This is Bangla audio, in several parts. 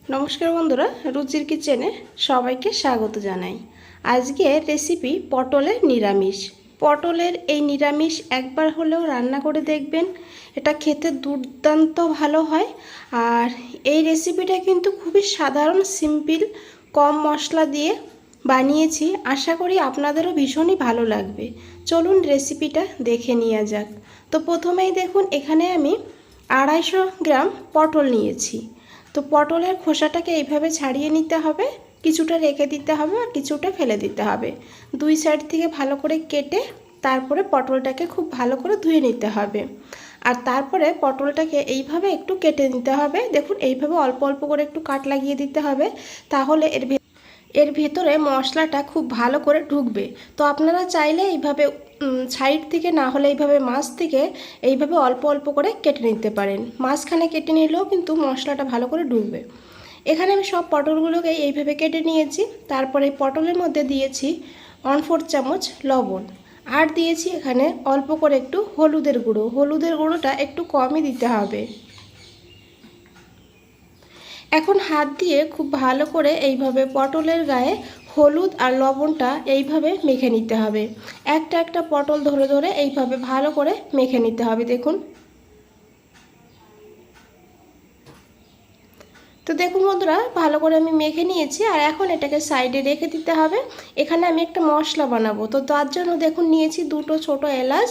নমস্কার বন্ধুরা, রুচির কিচেনে সবাইকে স্বাগত জানাই। আজকের রেসিপি পটলের নিরামিষ। পটলের এই নিরামিষ একবার হলেও রান্না করে দেখবেন, এটা খেতে দুর্দান্ত ভালো হয়। আর এই রেসিপিটা কিন্তু খুবই সাধারণ, সিম্পল, কম মশলা দিয়ে বানিয়েছি। আশা করি আপনাদেরও ভীষণই ভালো লাগবে। চলুন রেসিপিটা দেখে নেওয়া যাক। তো প্রথমেই দেখুন, এখানে আমি 250 গ্রাম পটল নিয়েছি। তো পটলের খোসাটাকে এইভাবে ছাড়িয়ে নিতে হবে, কিছুটা রেখে দিতে হবে আর কিছুটা ফেলে দিতে হবে। দুই সাইড থেকে ভালো করে কেটে তারপরে পটলটাকে খুব ভালো করে ধুয়ে নিতে হবে। আর তারপরে পটলটাকে এইভাবে একটু কেটে নিতে হবে। দেখুন, এইভাবে অল্প অল্প করে একটু কাট লাগিয়ে দিতে হবে, তাহলে এর ভেতরে মশলাটা খুব ভালো করে ঢুকবে। তো আপনারা চাইলে এইভাবে সাইড থেকে, না হলে এইভাবে মাছ থেকে এইভাবে অল্প অল্প করে কেটে নিতে পারেন। মাঝখানে কেটে নিলেও কিন্তু মশলাটা ভালো করে ঢুকবে। এখানে আমি সব পটলগুলোকে এইভাবে কেটে নিয়েছি। তারপরে পটলের মধ্যে দিয়েছি 1/4 চামচ লবণ, আর দিয়েছি এখানে অল্প করে একটু হলুদের গুঁড়ো। হলুদের গুঁড়োটা একটু কমই দিতে হবে। এখন হাত দিয়ে খুব ভালো করে এইভাবে পটলের গায়ে হলুদ আর লবণটা এইভাবে মেখে নিতে হবে। একটা একটা পটল ধরে ধরে এইভাবে ভালো করে মেখে নিতে হবে। দেখুন, তো দেখুন বন্ধুরা, ভালো করে আমি মেখে নিয়েছি। আর এখন এটাকে সাইডে রেখে দিতে হবে। এখানে আমি একটা মশলা বানাবো, তো তার জন্য দেখুন নিয়েছি দুটো ছোট এলাচ,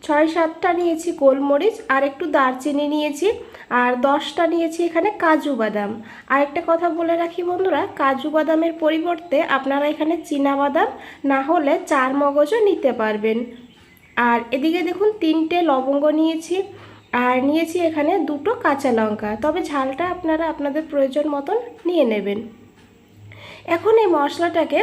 6-7টা নিয়েছি গোলমরিচ, আর একটু দারচিনি নিয়েছি, আর 10টা নিয়েছি এখানে কাজু বাদাম। আর একটা কথা বলে রাখি বন্ধুরা, কাজু বাদামের পরিবর্তে আপনারা এখানে চীনা বাদাম না হলে চার মগজও নিতে পারবেন। আর এদিকে দেখুন 3টে লবঙ্গ নিয়েছি, আর নিয়েছি এখানে 2টো কাঁচা লঙ্কা, তবে ঝালটা আপনারা আপনাদের প্রয়োজন মতন নিয়ে নেবেন। এখন এই মশলাটাকে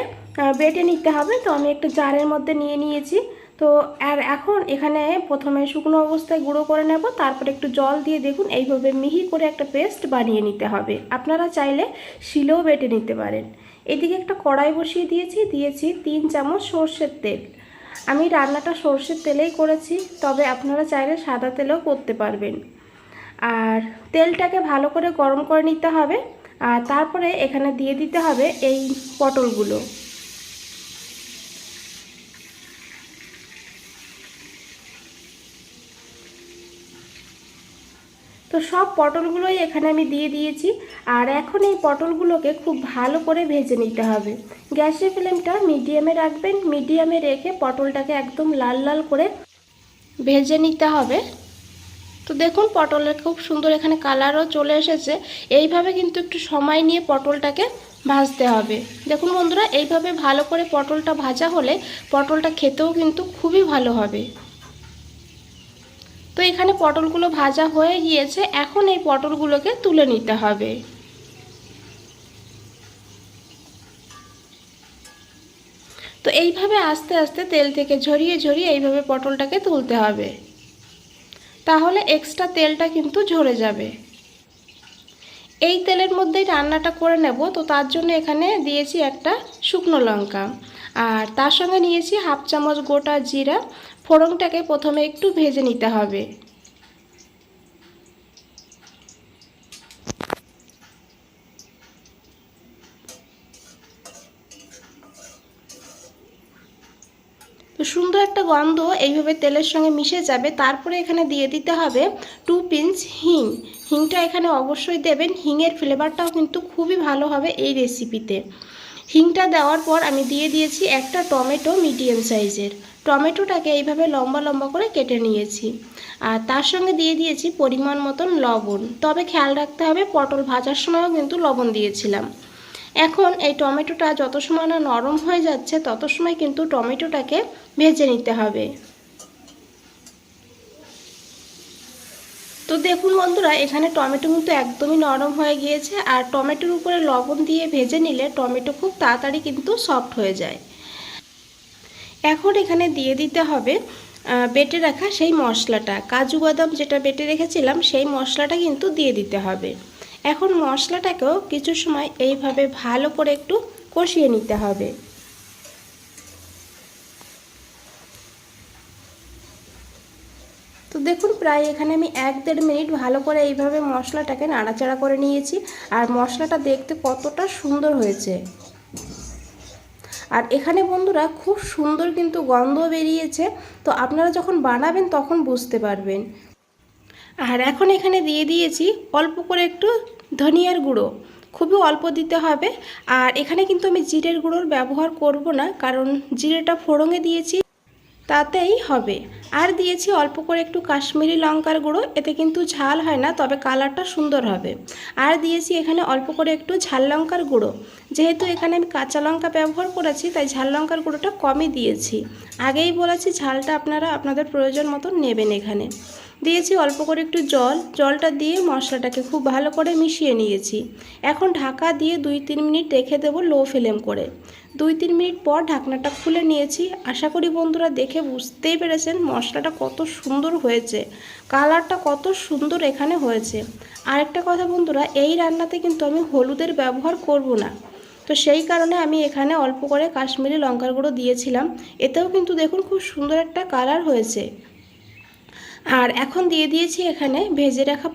বেটে নিতে হবে। তো আমি একটা জারের মধ্যে নিয়ে নিয়েছি। তো আর এখন এখানে প্রথমে শুকনো অবস্থায় গুঁড়ো করে নেব, তারপরে একটু জল দিয়ে দেখুন এইভাবে মিহি করে একটা পেস্ট বানিয়ে নিতে হবে। আপনারা চাইলে শিলেও বেটে নিতে পারেন। এদিকে একটা কড়াই বসিয়ে দিয়েছি 3 চামচ সর্ষের তেল। আমি রান্নাটা সর্ষের তেলেই করেছি, তবে আপনারা চাইলে সাদা তেলেও করতে পারবেন। আর তেলটাকে ভালো করে গরম করে নিতে হবে। আর তারপরে এখানে দিয়ে দিতে হবে এই পটলগুলো। তো সব পটলগুলোই এখানে আমি দিয়ে দিয়েছি। আর এখন এই পটলগুলোকে খুব ভালো করে ভেজে নিতে হবে। গ্যাসের ফ্লেমটা মিডিয়ামে রাখবেন। মিডিয়ামে রেখে পটলটাকে একদম লাল লাল করে ভেজে নিতে হবে। তো দেখুন, পটলের খুব সুন্দর এখানে কালারও চলে এসেছে। এইভাবে কিন্তু একটু সময় নিয়ে পটলটাকে ভাজতে হবে। দেখুন বন্ধুরা, এইভাবে ভালো করে পটলটা ভাজা হলে পটলটা খেতেও কিন্তু খুবই ভালো হবে। তো এখানে পটলগুলো ভাজা হয়ে গিয়েছে। এখন এই পটলগুলোকে তুলে নিতে হবে। তো এইভাবে আস্তে আস্তে তেল থেকে ঝরিয়ে ঝরিয়ে এইভাবে পটলটাকে তুলতে হবে, তাহলে এক্সট্রা তেলটা কিন্তু ঝরে যাবে। এই তেলের মধ্যেই রান্নাটা করে নেব। তো তার জন্য এখানে দিয়েছি একটা শুকনো লঙ্কা, আর তার সঙ্গে নিয়েছি 1/2 চামচ গোটা জিরা। ফোড়নটাকে প্রথমে একটু ভেজে নিতে হবে। তো সুন্দর একটা গন্ধ এইভাবে তেলের সঙ্গে মিশে যাবে। তারপরে এখানে দিয়ে দিতে হবে 2 পিঞ্চ হিং। হিংটা এখানে অবশ্যই দেবেন। হিংয়ের ফ্লেভারটাও কিন্তু খুবই ভালো হবে এই রেসিপিতে। হিংটা দেওয়ার পর আমি দিয়ে দিয়েছি একটা টমেটো, মিডিয়াম সাইজের টমেটোটাকে এইভাবে লম্বা লম্বা করে কেটে নিয়েছি। আর তার সঙ্গে দিয়ে দিয়েছি পরিমাণ মতন লবণ, তবে খেয়াল রাখতে হবে পটল ভাজার সময়ও কিন্তু লবণ দিয়েছিলাম। এখন এই টমেটোটা যত সময় না নরম হয়ে যাচ্ছে তত সময় কিন্তু টমেটোটাকে ভেজে নিতে হবে। তো দেখুন বন্ধুরা, এখানে টমেটো কিন্তু একদমই নরম হয়ে গিয়েছে। আর টমেটোর উপরে লবণ দিয়ে ভেজে নিলে টমেটো খুব তাড়াতাড়ি কিন্তু সফট হয়ে যায়। এখন এখানে দিয়ে দিতে হবে বেটে রাখা সেই মশলাটা, কাজু বাদাম যেটা বেটে রেখেছিলাম সেই মশলাটা কিন্তু দিয়ে দিতে হবে। এখন মশলাটাকেও কিছু সময় এইভাবে ভালো করে একটু কষিয়ে নিতে হবে। তো দেখুন প্রায় এখানে আমি 1-1.5 মিনিট ভালো করে এইভাবে মশলাটাকে নাড়াচাড়া করে নিয়েছি। আর মশলাটা দেখতে কতটা সুন্দর হয়েছে। আর এখানে বন্ধুরা খুব সুন্দর কিন্তু গন্ধ বেরিয়েছে। তো আপনারা যখন বানাবেন তখন বুঝতে পারবেন। আর এখন এখানে দিয়ে দিয়েছি অল্প করে একটু ধনিয়ার গুঁড়ো, খুবই অল্প দিতে হবে। আর এখানে কিন্তু আমি জিরের গুঁড়োর ব্যবহার করব না, কারণ জিরেটা ফোড়নে দিয়েছি, তাতেই হবে। আর দিয়েছি অল্প করে একটু কাশ্মীরি লঙ্কার গুঁড়ো, এতে কিন্তু ঝাল হয় না, তবে কালারটা সুন্দর হবে। আর দিয়েছি এখানে অল্প করে একটু ঝাল লঙ্কার গুঁড়ো, যেহেতু এখানে আমি কাঁচা লঙ্কা ব্যবহার করেছি তাই ঝাল লঙ্কার গুঁড়োটা কমই দিয়েছি। আগেই বলেছি ঝালটা আপনারা আপনাদের প্রয়োজন মতো নেবেন। এখানে দিয়েছি অল্প করে একটু জলটা দিয়ে মশলাটাকে খুব ভালো করে মিশিয়ে নিয়েছি। এখন ঢাকা দিয়ে 2-3 মিনিট রেখে দেবো লো ফ্লেম করে। 2-3 মিনিট পর ঢাকনাটা খুলে নিয়েছি। আশা করি বন্ধুরা দেখে বুঝতেই পেরেছেন মশলাটা কত সুন্দর হয়েছে, কালারটা কত সুন্দর এখানে হয়েছে। আরেকটা কথা বন্ধুরা, এই রান্নাতে কিন্তু আমি হলুদের ব্যবহার করব না, তো সেই কারণে আমি এখানে অল্প করে কাশ্মীরি লঙ্কার গুঁড়ো দিয়েছিলাম। এতেও কিন্তু দেখুন খুব সুন্দর একটা কালার হয়েছে। আর এখন দিয়ে দিয়েছি এখানে ভেজে রাখা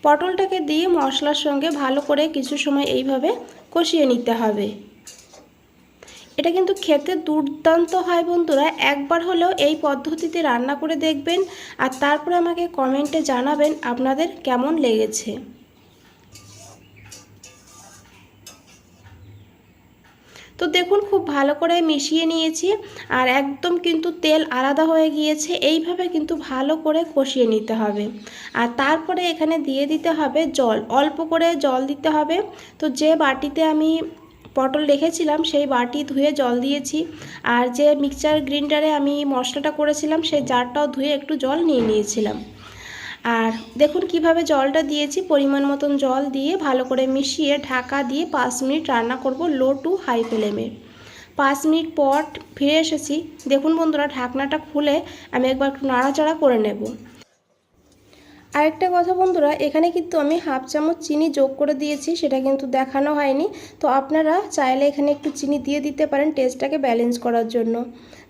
পটলটাকে দিয়ে মশলার সঙ্গে ভালো করে কিছু সময় এইভাবে কষিয়ে নিতে হবে। এটা কিন্তু খেতে দুর্দান্ত হয় বন্ধুরা, একবার হলেও এই পদ্ধতিতে রান্না করে দেখবেন আর তারপরে আমাকে কমেন্টে জানাবেন আপনাদের কেমন লেগেছে। তো দেখুন খুব ভালো করে মিশিয়ে নিয়েছি আর একদম কিন্তু তেল আলাদা হয়ে গিয়েছে। এইভাবে কিন্তু ভালো করে কষিয়ে নিতে হবে। আর তারপরে এখানে দিয়ে দিতে হবে জল, অল্প করে জল দিতে হবে। তো যে বাটিতে আমি পটল রেখেছিলাম সেই বাটি ধুয়ে জল দিয়েছি। আর যে মিক্সচার গ্রাইন্ডারে আমি মশলাটা করেছিলাম সেই জারটাও ধুয়ে একটু জল নিয়ে নিয়েছিলাম। আর দেখুন কিভাবে জলটা দিয়েছি, পরিমাণ মতন জল দিয়ে ভালো করে মিশিয়ে ঢাকা দিয়ে 5 মিনিট রান্না করব লো টু হাই ফ্লেমে। 5 মিনিট পর ফিরে এসেছি। দেখুন বন্ধুরা ঢাকনাটা খুলে আমি একবার একটু নাড়াচাড়া করে নেব। আরেকটা কথা বন্ধুরা, এখানে কিন্তু আমি হাফ চামচ চিনি যোগ করে দিয়েছি, সেটা কিন্তু দেখানো হয়নি। তো আপনারা চাইলে এখানে একটু চিনি দিয়ে দিতে পারেন টেস্টটাকে ব্যালেন্স করার জন্য।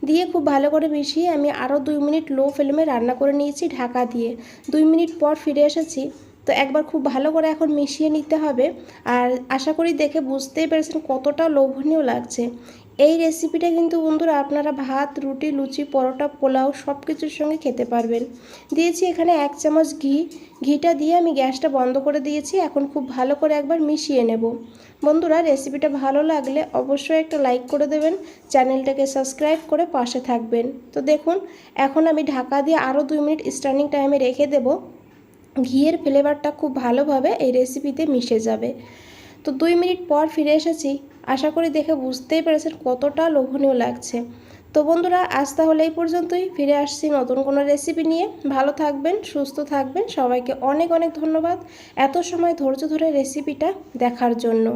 দিয়ে খুব ভালো করে মিশিয়ে আমি আরও 2 মিনিট লো ফ্লেমে রান্না করে নিয়েছি ঢাকা দিয়ে। 2 মিনিট পর ফিরে এসেছি। তো একবার খুব ভালো করে এখন মিশিয়ে নিতে হবে। আর আশা করি দেখে বুঝতেই পেরেছেন কতটা লোভনীয় লাগছে। এই রেসিপিটা কিন্তু বন্ধুরা আপনারা ভাত, রুটি, লুচি, পরোটা, পোলাও সব কিছুর সঙ্গে খেতে পারবেন। দিয়েছি এখানে 1 চামচ ঘিটা দিয়ে আমি গ্যাসটা বন্ধ করে দিয়েছি। এখন খুব ভালো করে একবার মিশিয়ে নেব। বন্ধুরা রেসিপিটা ভালো লাগলে অবশ্যই একটা লাইক করে দেবেন, চ্যানেলটাকে সাবস্ক্রাইব করে পাশে থাকবেন। তো দেখুন এখন আমি ঢাকা দিয়ে আরও 2 মিনিট স্ট্যান্ডিং টাইমে রেখে দেব। ঘিয়ের ফ্লেভারটা খুব ভালোভাবে এই রেসিপিতে মিশে যাবে। তো 2 মিনিট পর ফিরে এসেছি। আশা করি দেখে বুঝতেই পেরেছেন কতটা লোভনীয় লাগছে। তো বন্ধুরা আজ তাহলে এই পর্যন্তই, ফিরে আসছি নতুন কোনো রেসিপি নিয়ে। ভালো থাকবেন, সুস্থ থাকবেন। সবাইকে অনেক অনেক ধন্যবাদ এত সময় ধৈর্য ধরে রেসিপিটা দেখার জন্য।